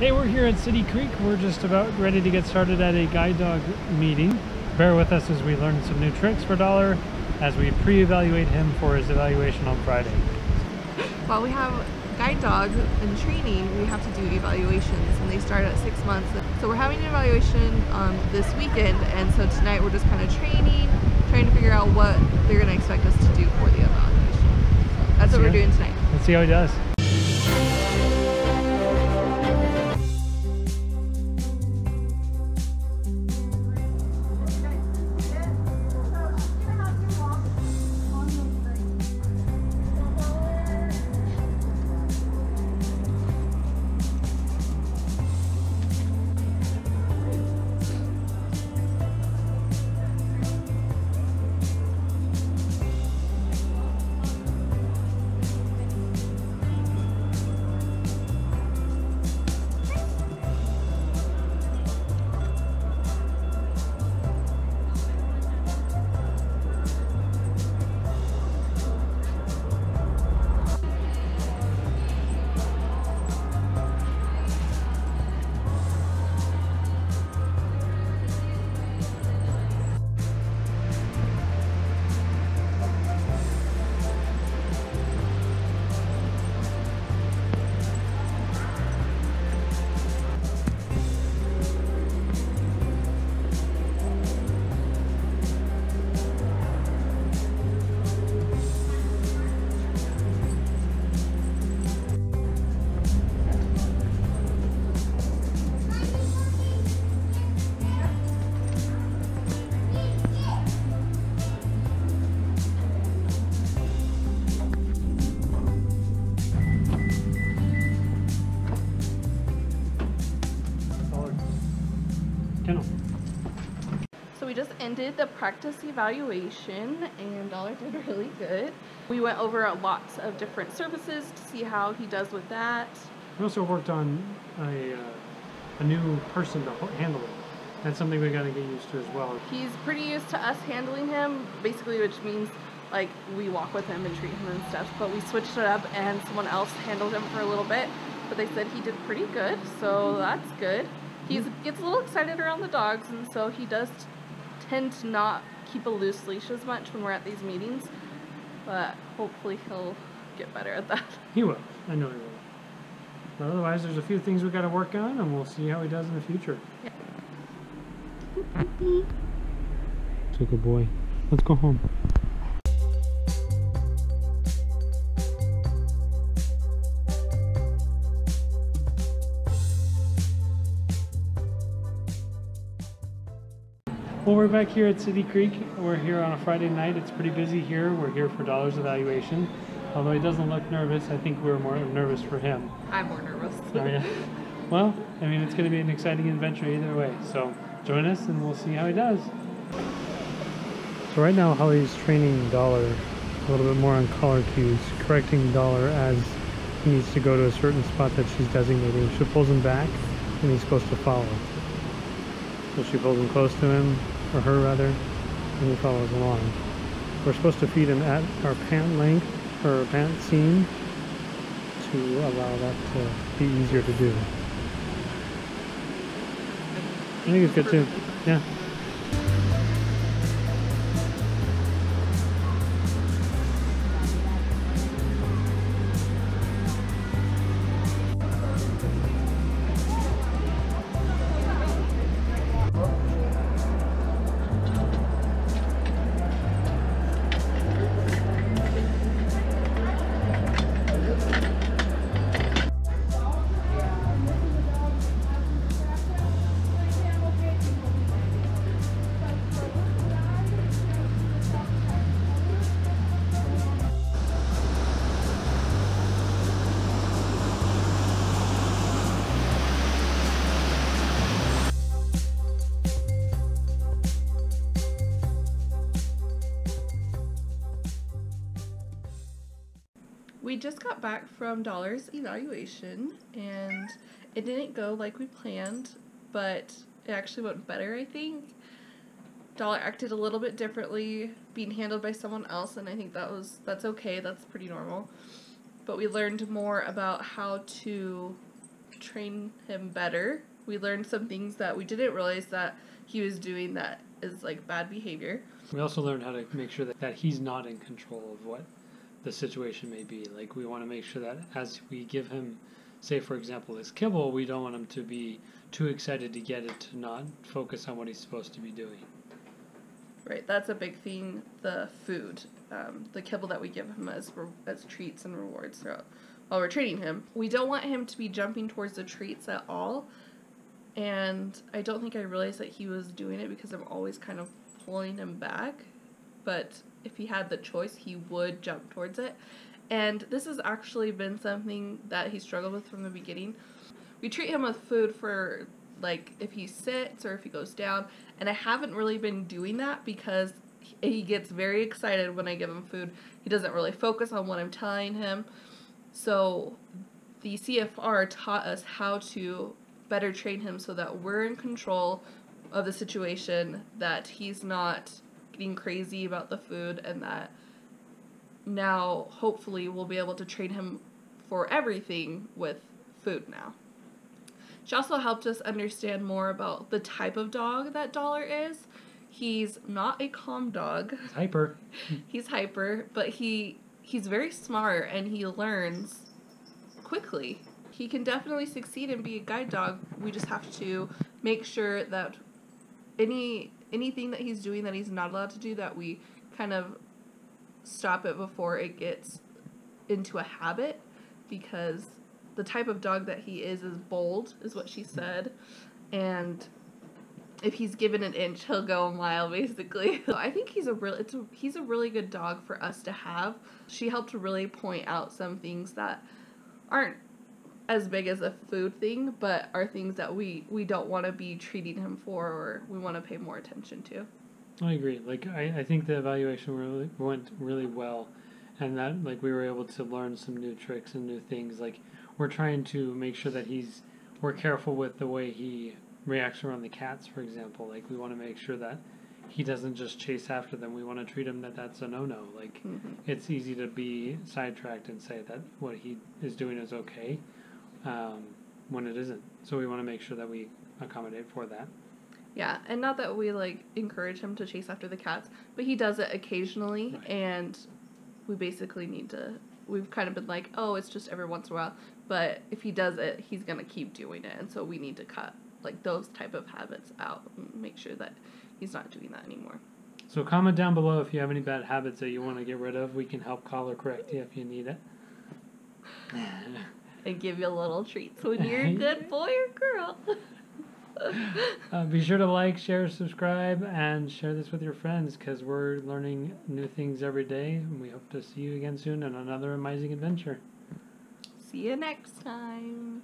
Hey, we're here at City Creek. We're just about ready to get started at a guide dog meeting. Bear with us as we learn some new tricks for Dollar as we pre-evaluate him for his evaluation on Friday. While we have guide dogs in training, we have to do evaluations, and they start at 6 months. So we're having an evaluation this weekend, and so tonight we're just kind of trying to figure out what they're going to expect us to do for the evaluation. So that's what we're doing tonight. Let's see how he does. So we just ended the practice evaluation, and Dollar did really good. We went over lots of different services to see how he does with that. We also worked on a new person to handle it. That's something we got to get used to as well. He's pretty used to us handling him, basically, which means like we walk with him and treat him and stuff, but we switched it up and someone else handled him for a little bit, but they said he did pretty good, so that's good. He gets a little excited around the dogs, and so he does tend to not keep a loose leash as much when we're at these meetings, but hopefully he'll get better at that. He will. I know he will. But otherwise, there's a few things we got to work on, and we'll see how he does in the future. Yeah. So good boy. Let's go home. Well, we're back here at City Creek. We're here on a Friday night. It's pretty busy here. We're here for Dollar's evaluation. Although he doesn't look nervous, I think we're more nervous for him. I'm more nervous. Oh, yeah. Well, I mean, it's going to be an exciting adventure either way. So join us and we'll see how he does. So right now, Holly's training Dollar a little bit more on collar cues, correcting Dollar as he needs to go to a certain spot that she's designating. She pulls him back and he's supposed to follow. So she pulls him close to him, or her rather, and he follows along. We're supposed to feed him at our pant length, or pant seam, to allow that to be easier to do. I think it's good too. Yeah. We just got back from Dollar's evaluation, and it didn't go like we planned, but it actually went better, I think. Dollar acted a little bit differently, being handled by someone else, and I think that's okay, that's pretty normal. But we learned more about how to train him better. We learned some things that we didn't realize that he was doing that is like bad behavior. We also learned how to make sure that he's not in control of what the situation may be. Like, we want to make sure that as we give him, say for example, his kibble, we don't want him to be too excited to get it to not focus on what he's supposed to be doing. Right, that's a big thing. The food, the kibble that we give him as treats and rewards throughout while we're training him. We don't want him to be jumping towards the treats at all. And I don't think I realized that he was doing it because I'm always kind of pulling him back. But if he had the choice, he would jump towards it. And this has actually been something that he struggled with from the beginning. We treat him with food for, like, if he sits or if he goes down. And I haven't really been doing that because he gets very excited when I give him food. He doesn't really focus on what I'm telling him. So the CFR taught us how to better train him so that we're in control of the situation, that he's not getting crazy about the food, and that now hopefully we'll be able to train him for everything with food now. She also helped us understand more about the type of dog that Dollar is. He's not a calm dog. He's hyper. He's hyper, but he's very smart and he learns quickly. He can definitely succeed and be a guide dog. We just have to make sure that anything that he's doing that he's not allowed to do, that we kind of stop it before it gets into a habit, because the type of dog that he is bold, is what she said, and if he's given an inch, he'll go a mile, basically. So I think he's a really good dog for us to have. She helped to really point out some things that aren't as big as a food thing, but are things that we don't want to be treating him for, or we want to pay more attention to. I agree. Like, I think the evaluation went really well, and that, like, we were able to learn some new tricks and new things. Like, we're trying to make sure that we're careful with the way he reacts around the cats, for example. Like, we want to make sure that he doesn't just chase after them. We want to treat him that's a no-no. Like, it's easy to be sidetracked and say that what he is doing is okay, when it isn't. So we want to make sure that we accommodate for that. Yeah, and not that we, like, encourage him to chase after the cats, but he does it occasionally, right. And we basically we've kind of been like, oh, it's just every once in a while, but if he does it, he's going to keep doing it, and so we need to cut, like, those type of habits out and make sure that he's not doing that anymore. So comment down below if you have any bad habits that you want to get rid of. We can help color correct you if you need it. And give you little treats when you're a good boy or girl. Be sure to like, share, subscribe, and share this with your friends, because we're learning new things every day, and we hope to see you again soon on another amazing adventure. See you next time.